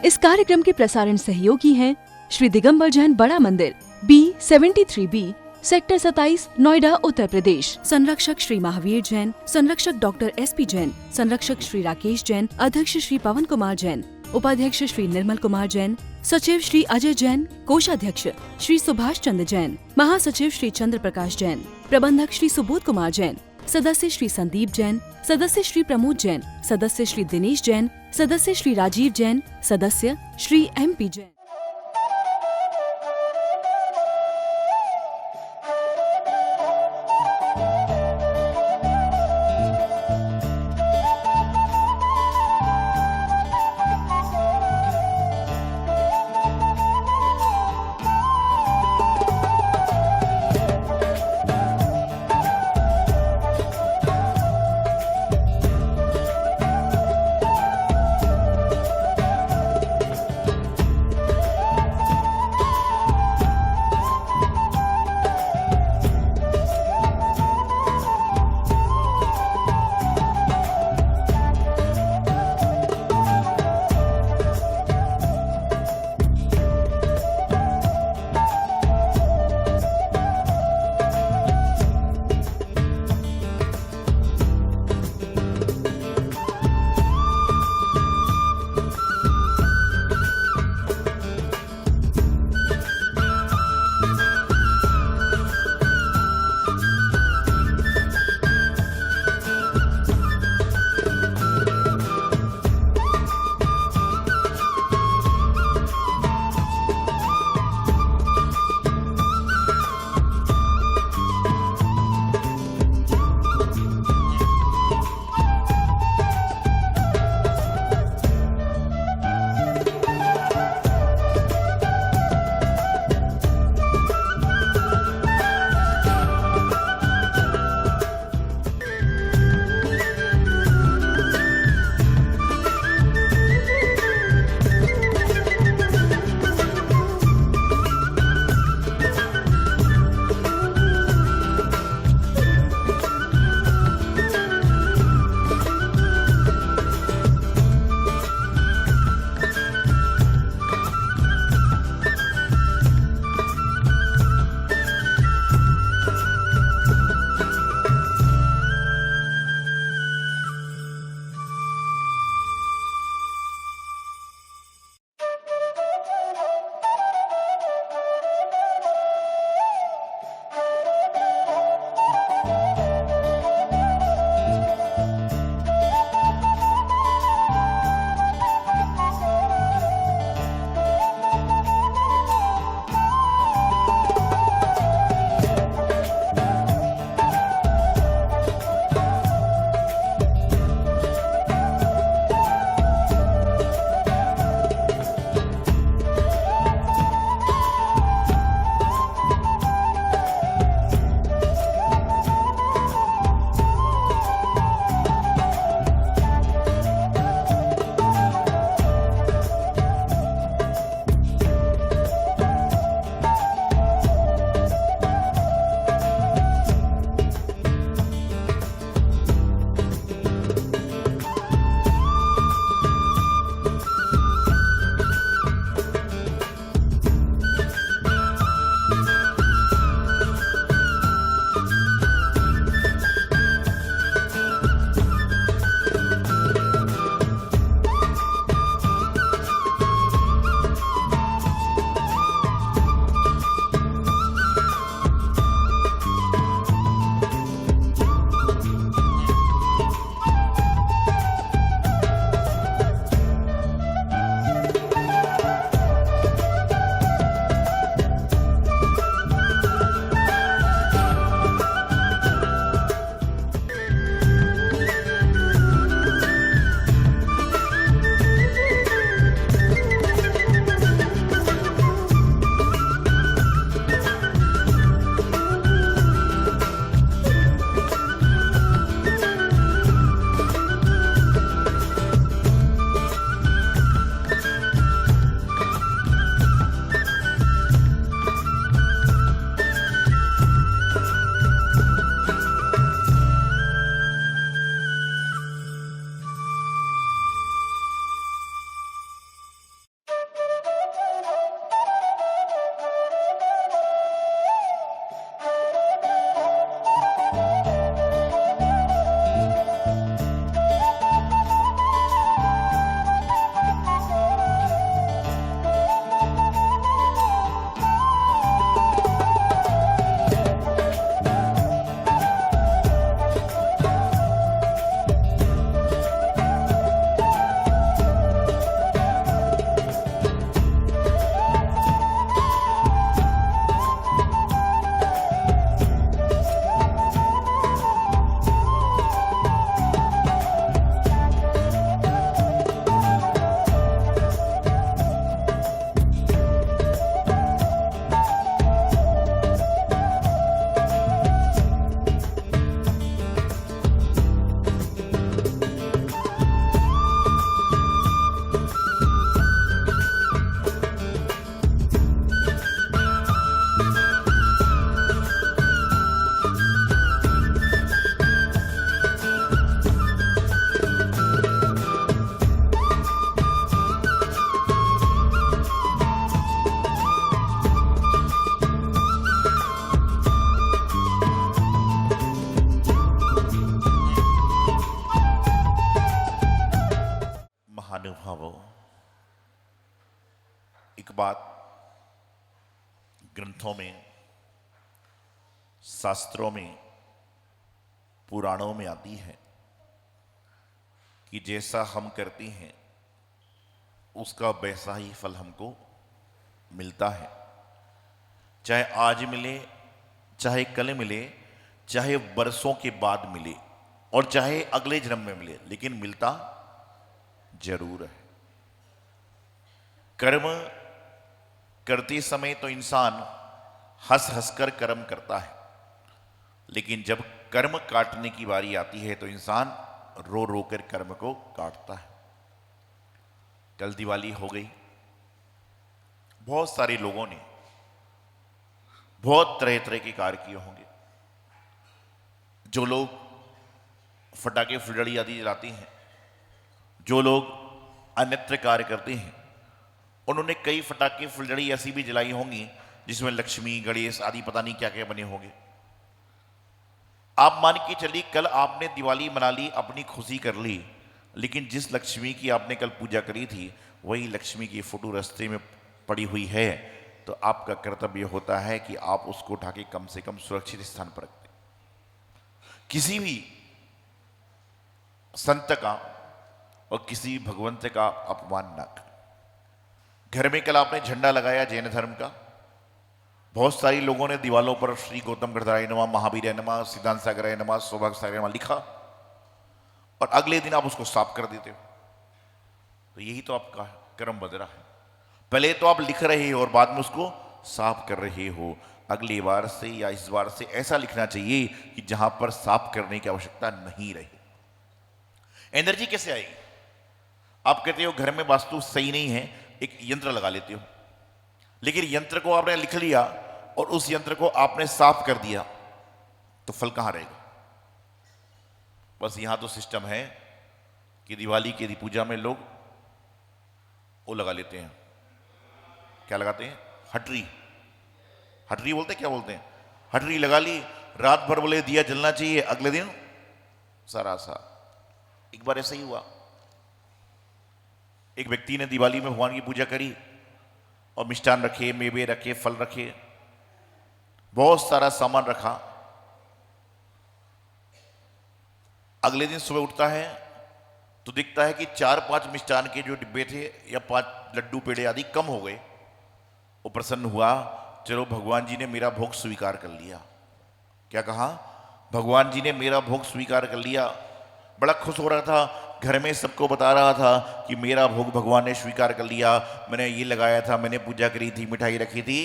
इस कार्यक्रम के प्रसारण सहयोगी हैं श्री दिगंबर जैन बड़ा मंदिर, B73B, सेक्टर 27, नोएडा, उत्तर प्रदेश। संरक्षक श्री महावीर जैन, संरक्षक डॉक्टर SP जैन, संरक्षक श्री राकेश जैन, अध्यक्ष श्री पवन कुमार जैन, उपाध्यक्ष श्री निर्मल कुमार जैन, सचिव श्री अजय जैन, कोषाध्यक्ष श्री सुभाष चंद्र जैन, महासचिव श्री चंद्र प्रकाश जैन, प्रबंधक श्री सुबोध कुमार जैन, सदस्य श्री संदीप जैन, सदस्य श्री प्रमोद जैन, सदस्य श्री दिनेश जैन, सदस्य श्री राजीव जैन, सदस्य श्री MP जैन। ग्रंथों में, शास्त्रों में, पुराणों में आती है कि जैसा हम करते हैं उसका वैसा ही फल हमको मिलता है। चाहे आज मिले, चाहे कल मिले, चाहे वर्षों के बाद मिले और चाहे अगले जन्म में मिले, लेकिन मिलता जरूर है। कर्म करते समय तो इंसान हंस हंसकर कर्म करता है, लेकिन जब कर्म काटने की बारी आती है तो इंसान रो रो कर कर्म को काटता है। कल दिवाली हो गई, बहुत सारे लोगों ने बहुत तरह तरह के कार्य किए होंगे। जो लोग फटाके फुलझड़ी आदि जलाते हैं, जो लोग अन्यत्र कार्य करते हैं, उन्होंने कई फटाके फुलझड़ी ऐसी भी जलाई होंगी जिसमें लक्ष्मी, गणेश आदि पता नहीं क्या क्या बने होंगे। आप मान के चलिए कल आपने दिवाली मना ली, अपनी खुशी कर ली, लेकिन जिस लक्ष्मी की आपने कल पूजा करी थी वही लक्ष्मी की फोटो रास्ते में पड़ी हुई है, तो आपका कर्तव्य होता है कि आप उसको उठा के कम से कम सुरक्षित स्थान पर रख दें। किसी भी संत का और किसी भगवंत का अपमान न करें। घर में कल आपने झंडा लगाया जैन धर्म का, बहुत सारी लोगों ने दीवालों पर श्री गौतम गणधराय नमः, महावीर नमः, सिद्धांत सागराय नमः, सौभाग्य सागराय नमः लिखा और अगले दिन आप उसको साफ कर देते हो। तो यही तो आपका कर्म बन रहा है। पहले तो आप लिख रहे हो और बाद में उसको साफ कर रहे हो। अगली बार से या इस बार से ऐसा लिखना चाहिए कि जहां पर साफ करने की आवश्यकता नहीं रहे। एनर्जी कैसे आएगी? आप कहते हो घर में वास्तु सही नहीं है, एक यंत्र लगा लेते हो, लेकिन यंत्र को आपने लिख लिया और उस यंत्र को आपने साफ कर दिया, तो फल कहां रहेगा? बस यहां तो सिस्टम है कि दिवाली की पूजा में लोग वो लगा लेते हैं, क्या लगाते हैं? हटरी। हटरी बोलते क्या बोलते हैं? हटरी लगा ली, रात भर बोले दिया जलना चाहिए, अगले दिन सारा सा। एक बार ऐसा ही हुआ, एक व्यक्ति ने दिवाली में भगवान की पूजा करी और मिष्ठान रखे, मेवे रखे, फल रखे, बहुत सारा सामान रखा। अगले दिन सुबह उठता है तो दिखता है कि 4-5 मिष्ठान के जो डिब्बे थे या 5 लड्डू पेड़े आदि कम हो गए। वो प्रसन्न हुआ, चलो भगवान जी ने मेरा भोग स्वीकार कर लिया। क्या कहा? भगवान जी ने मेरा भोग स्वीकार कर लिया। बड़ा खुश हो रहा था, घर में सबको बता रहा था कि मेरा भोग भगवान ने स्वीकार कर लिया, मैंने ये लगाया था, मैंने पूजा करी थी, मिठाई रखी थी।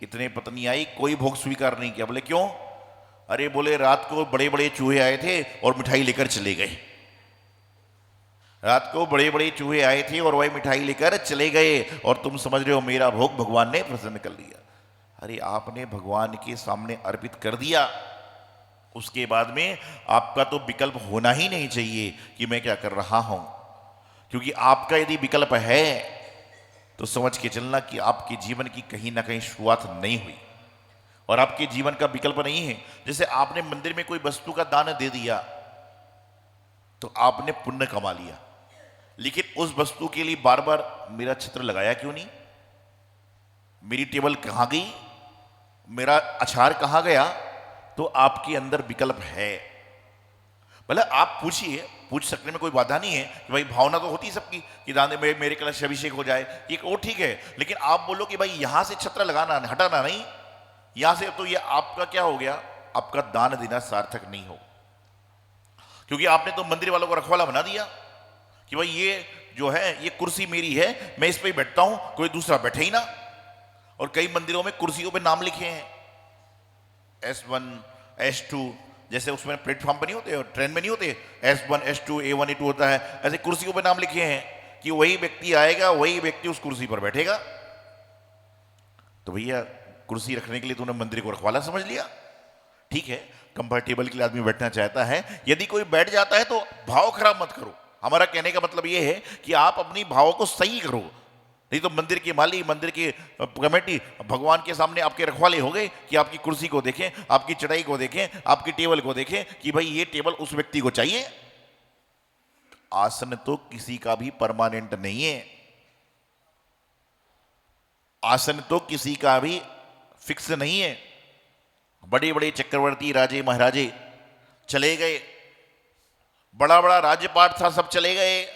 इतने पत्नी आई, कोई भोग स्वीकार नहीं किया। बोले क्यों? अरे बोले रात को बड़े बड़े चूहे आए थे और मिठाई लेकर चले गए। रात को बड़े बड़े चूहे आए थे और वही मिठाई लेकर चले गए और तुम समझ रहे हो मेरा भोग भगवान ने प्रसन्न कर लिया। अरे आपने भगवान के सामने अर्पित कर दिया, उसके बाद में आपका तो विकल्प होना ही नहीं चाहिए कि मैं क्या कर रहा हूं। क्योंकि आपका यदि विकल्प है तो समझ के चलना कि आपके जीवन की कहीं ना कहीं शुरुआत नहीं हुई और आपके जीवन का विकल्प नहीं है। जैसे आपने मंदिर में कोई वस्तु का दान दे दिया तो आपने पुण्य कमा लिया, लेकिन उस वस्तु के लिए बार बार मेरा छत्र लगाया क्यों नहीं, मेरी टेबल कहां गई, मेरा अचार कहां गया? तो आपके अंदर विकल्प है। मतलब आप पूछिए, पूछ सकने में कोई बाधा नहीं है कि भाई भावना तो होती सबकी कि दाने में मेरे कलश अभिषेक हो जाए, ये वो ठीक है, लेकिन आप बोलो कि भाई यहां से छत्र लगाना हटाना नहीं, यहां से, तो ये आपका क्या हो गया? आपका दान देना सार्थक नहीं हो। क्योंकि आपने तो मंदिर वालों को रखवाला बना दिया कि भाई ये जो है ये कुर्सी मेरी है, मैं इस पे ही बैठता हूं, कोई दूसरा बैठे ही ना। और कई मंदिरों में कुर्सियों पे नाम लिखे हैं, S1 S2, जैसे उसमें प्लेटफॉर्म पे नहीं होते और ट्रेन में नहीं होते S1 S2 A1 A2 होता है, ऐसे कुर्सियों पे नाम लिखे हैं कि वही व्यक्ति आएगा, वही व्यक्ति उस कुर्सी पर बैठेगा। तो भैया कुर्सी रखने के लिए तूने मंदिर को रखवाला समझ लिया। ठीक है, कंफर्टेबल के लिए आदमी बैठना चाहता है, यदि कोई बैठ जाता है तो भाव खराब मत करो। हमारा कहने का मतलब यह है कि आप अपनी भावों को सही करो, नहीं तो मंदिर के माली, मंदिर की कमेटी भगवान के सामने आपके रखवाले हो गए कि आपकी कुर्सी को देखें, आपकी चटाई को देखें, आपकी टेबल को देखें कि भाई ये टेबल उस व्यक्ति को चाहिए। आसन तो किसी का भी परमानेंट नहीं है, आसन तो किसी का भी फिक्स नहीं है। बड़े बड़े चक्रवर्ती राजे महाराजे चले गए, बड़ा बड़ा राज्यपाट था, सब चले गए,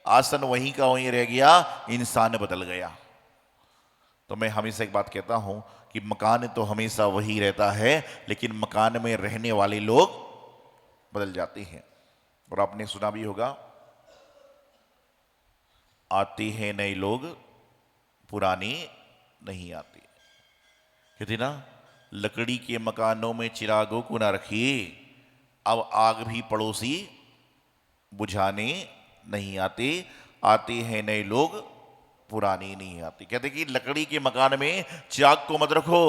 आसन वहीं का वहीं रह गया, इंसान बदल गया। तो मैं हमेशा एक बात कहता हूं कि मकान तो हमेशा वही रहता है, लेकिन मकान में रहने वाले लोग बदल जाते हैं। और आपने सुना भी होगा, आते हैं नए लोग, पुराने नहीं आते। कहते ना, लकड़ी के मकानों में चिरागों को ना रखिए, अब आग भी पड़ोसी बुझाने नहीं आते। आते हैं नए लोग, पुराने नहीं आते। कहते कि लकड़ी के मकान में चिराग को मत रखो,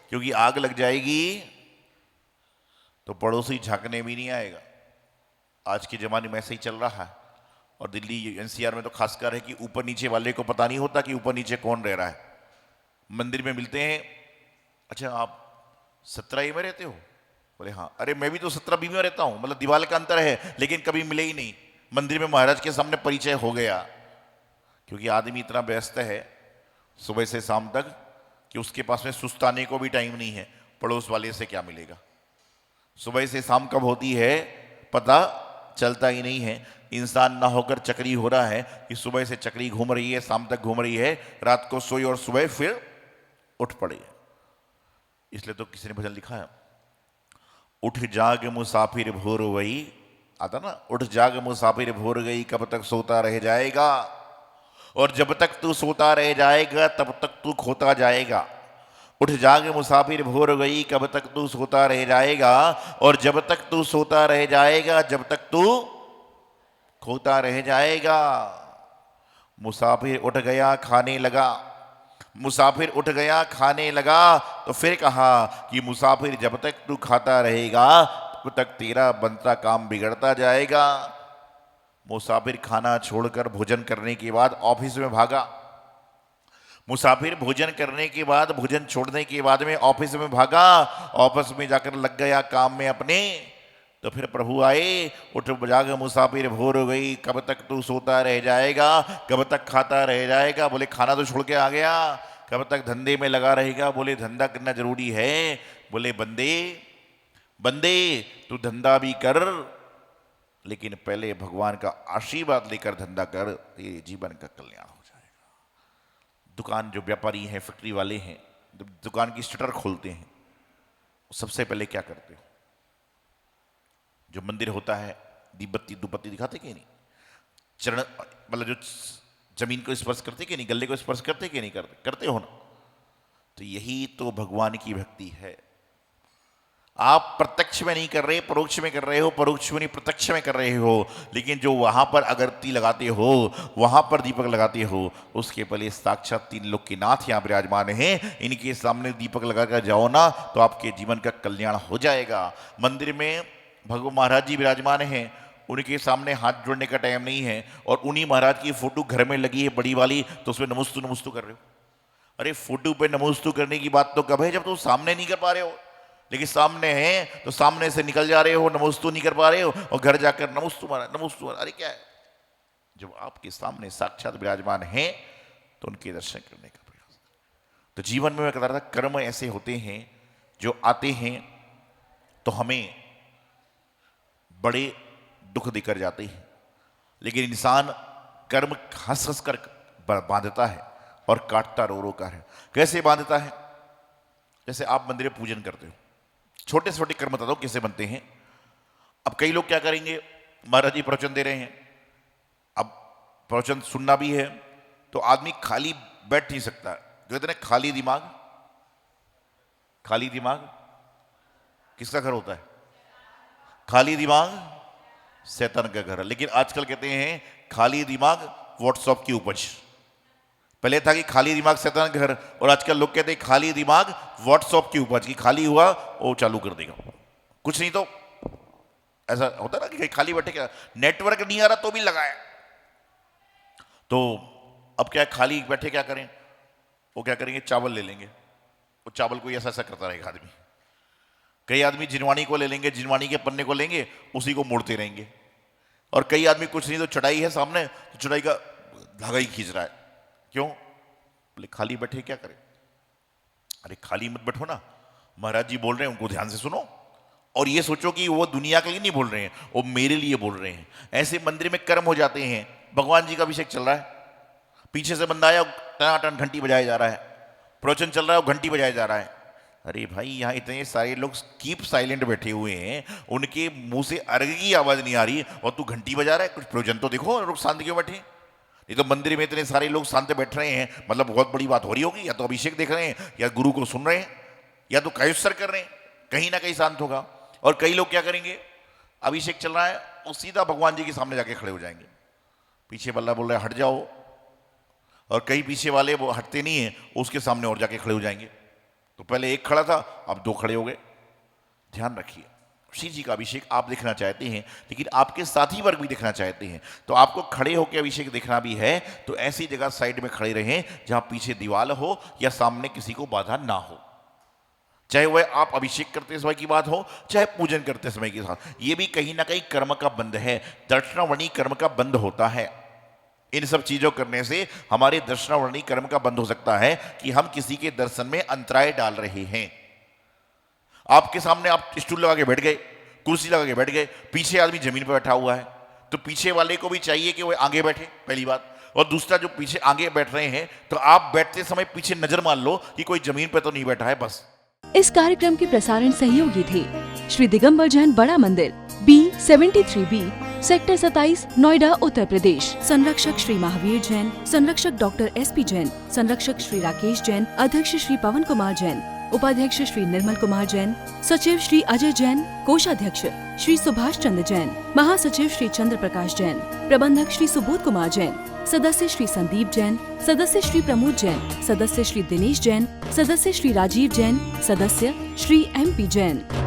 क्योंकि आग लग जाएगी तो पड़ोसी झांकने भी नहीं आएगा। आज के जमाने में ऐसे ही चल रहा है। और दिल्ली एनसीआर में तो खासकर है कि ऊपर नीचे वाले को पता नहीं होता कि ऊपर नीचे कौन रह रहा है। मंदिर में मिलते हैं, अच्छा आप 17 में रहते हो? बोले हाँ। अरे मैं भी तो 17B में रहता हूं, मतलब दीवार का अंतर है, लेकिन कभी मिले ही नहीं। मंदिर में महाराज के सामने परिचय हो गया, क्योंकि आदमी इतना व्यस्त है सुबह से शाम तक कि उसके पास में सुस्ताने को भी टाइम नहीं है। पड़ोस वाले से क्या मिलेगा? सुबह से शाम कब होती है पता चलता ही नहीं है। इंसान ना होकर चक्री हो रहा है कि सुबह से चक्री घूम रही है, शाम तक घूम रही है, रात को सोई और सुबह फिर उठ पड़ी। इसलिए तो किसी ने भजन लिखा है, उठ जाग मुसाफिर भोर वही, आता ना, उठ जाग मुसाफिर भोर गई, कब तक सोता रह जाएगा, और जब तक तू सोता रह जाएगा तब तक तू खोता जाएगा। उठ जाग मुसाफिर भोर गई, कब तक तू सोता रह जाएगा, और जब तक तू सोता रह जाएगा जब तक तू खोता रह जाएगा। मुसाफिर उठ गया खाने लगा, मुसाफिर उठ गया खाने लगा, तो फिर कहा कि मुसाफिर जब तक तू खाता रहेगा तब तक तेरा बनता काम बिगड़ता जाएगा। मुसाफिर खाना छोड़कर भोजन करने के बाद ऑफिस में भागा, मुसाफिर भोजन करने के बाद, भोजन छोड़ने के बाद में ऑफिस में भागा, ऑफिस में जाकर लग गया काम में अपने। तो फिर प्रभु आए, उठ जाग मुसाफिर भोर हो गई, कब तक तू सोता रह जाएगा, कब तक खाता रह जाएगा। बोले खाना तो छोड़ के आ गया, कब तक धंधे में लगा रहेगा? बोले धंधा करना जरूरी है। बोले बंदे बंदे तू धंधा भी कर, लेकिन पहले भगवान का आशीर्वाद लेकर धंधा कर, तेरे जीवन का कल्याण हो जाएगा। दुकान जो व्यापारी हैं, फैक्ट्री वाले हैं, दुकान की शटर खोलते हैं, सबसे पहले क्या करते हो? जो मंदिर होता है दीप बत्ती धूप बत्ती दिखाते कि नहीं? चरण मतलब जो जमीन को स्पर्श करते कि नहीं, गले को स्पर्श करते कि नहीं करते? करते हो ना। तो यही तो भगवान की भक्ति है। आप प्रत्यक्ष में नहीं कर रहे, परोक्ष में कर रहे हो, परोक्ष में नहीं प्रत्यक्ष में कर रहे हो, लेकिन जो वहां पर अगरबत्ती लगाते हो, वहां पर दीपक लगाते हो, उसके पहले साक्षात 3 लोक के नाथ यहाँ विराजमान हैं, इनके सामने दीपक लगाकर जाओ ना, तो आपके जीवन का कल्याण हो जाएगा। मंदिर में भगवान महाराज जी विराजमान हैं, उनके सामने हाथ जोड़ने का टाइम नहीं है, और उन्हीं महाराज की फोटो घर में लगी है बड़ी वाली, तो उसमें नमस्तु नमस्तु कर रहे हो। अरे फोटो पे नमस्तु करने की बात तो कब है, जब तो सामने नहीं कर पा रहे हो। लेकिन सामने है तो सामने से निकल जा रहे हो, नमस्तु नहीं कर पा रहे हो, और घर जाकर नमस्तु महाराज नमस्तु महाराज। अरे क्या है, जब आपके सामने साक्षात विराजमान हैं तो उनके दर्शन करने का प्रयास। तो जीवन में मैं कह रहा था, कर्म ऐसे होते हैं जो आते हैं तो हमें बड़े दुख देकर जाते हैं, लेकिन इंसान कर्म हंस हंस कर बांधता है और काटता रो रो कर है। कैसे बांधता है? जैसे आप मंदिर में पूजन करते हो, छोटे से छोटे कर्म बताता हूं कैसे बनते हैं। अब कई लोग क्या करेंगे, महाराज जी प्रवचन दे रहे हैं, अब प्रवचन सुनना भी है, तो आदमी खाली बैठ नहीं सकता। जो कहते हैं खाली दिमाग, खाली दिमाग किसका घर होता है? खाली दिमाग शैतान का घर है। लेकिन आजकल कहते हैं खाली दिमाग व्हाट्सएप की उपज। पहले था कि खाली दिमाग शैतान का घर, और आजकल लोग कहते हैं खाली दिमाग व्हाट्सएप की उपज, की खाली हुआ वो चालू कर देगा, कुछ नहीं तो ऐसा होता ना कि खाली बैठे, क्या नेटवर्क नहीं आ रहा तो भी लगाया। तो अब क्या खाली बैठे क्या करें? वो क्या करेंगे, चावल ले लेंगे, वो चावल को ऐसा ऐसा करता रहेगा आदमी। कई आदमी जिनवाणी को ले लेंगे, जिनवाणी के पन्ने को लेंगे, उसी को मोड़ते रहेंगे। और कई आदमी कुछ नहीं तो चटाई है सामने, तो चटाई का धागा ही खींच रहा है। क्यों? बोले खाली बैठे क्या करें। अरे खाली मत बैठो ना, महाराज जी बोल रहे हैं, उनको ध्यान से सुनो और ये सोचो कि वो दुनिया के लिए नहीं बोल रहे हैं, वो मेरे लिए बोल रहे हैं। ऐसे मंदिर में कर्म हो जाते हैं, भगवान जी का अभिषेक चल रहा है, पीछे से बंदा आया, टनाटन घंटी बजाया जा रहा है, प्रवचन चल रहा है, घंटी बजाया जा रहा है। अरे भाई यहाँ इतने सारे लोग कीप साइलेंट बैठे हुए हैं, उनके मुंह से अर्घ की आवाज नहीं आ रही और तू घंटी बजा रहा है। कुछ प्रवचन तो देखो, लोग शांत क्यों बैठे? ये तो मंदिर में इतने सारे लोग शांत बैठ रहे हैं, मतलब बहुत बड़ी बात हो रही होगी, या तो अभिषेक देख रहे हैं, या गुरु को सुन रहे हैं, या तो कायुत्सर कर रहे हैं, कहीं ना कहीं शांत होगा। और कई लोग क्या करेंगे, अभिषेक चल रहा है और सीधा भगवान जी के सामने जाके खड़े हो जाएंगे, पीछे बल्ला बोल रहा है हट जाओ, और कई पीछे वाले वो हटते नहीं है, उसके सामने और जाके खड़े हो जाएंगे। तो पहले एक खड़ा था, अब दो खड़े हो गए। ध्यान रखिए, श्री जी का अभिषेक आप देखना चाहते हैं, लेकिन आपके साथी वर्ग भी देखना चाहते हैं, तो आपको खड़े होकर अभिषेक देखना भी है, तो ऐसी जगह साइड में खड़े रहें जहां पीछे दीवार हो या सामने किसी को बाधा ना हो। चाहे वह आप अभिषेक करते समय की बात हो, चाहे पूजन करते समय की बात। ये भी कहीं ना कहीं कर्म का बंध है, दर्शनावर्णी कर्म का बंध होता है। इन सब चीजों करने से हमारे दर्शनावर्णी कर्म का बंध हो सकता है कि हम किसी के दर्शन में अंतराय डाल रहे हैं। आपके सामने आप स्टूल लगा के बैठ गए, कुर्सी लगा के बैठ गए, पीछे आदमी जमीन पर बैठा हुआ है, तो पीछे वाले को भी चाहिए कि वह आगे बैठे, पहली बात। और दूसरा, जो पीछे आगे बैठ रहे हैं, तो आप बैठते समय पीछे नजर मान लो कि कोई जमीन पर तो नहीं बैठा है, बस। इस कार्यक्रम के प्रसारण सहयोगी थे श्री दिगंबर जैन बड़ा मंदिर, B73B, सेक्टर 27, नोएडा, उत्तर प्रदेश। संरक्षक श्री महावीर जैन, संरक्षक डॉक्टर SP जैन, संरक्षक श्री राकेश जैन, अध्यक्ष श्री पवन कुमार जैन, उपाध्यक्ष श्री निर्मल कुमार जैन, सचिव श्री अजय जैन, कोषाध्यक्ष श्री सुभाष चंद्र जैन, महासचिव श्री चंद्र प्रकाश जैन, प्रबंधक श्री सुबोध कुमार जैन, सदस्य श्री संदीप जैन, सदस्य श्री प्रमोद जैन, सदस्य श्री दिनेश जैन, सदस्य श्री राजीव जैन, सदस्य श्री MP जैन।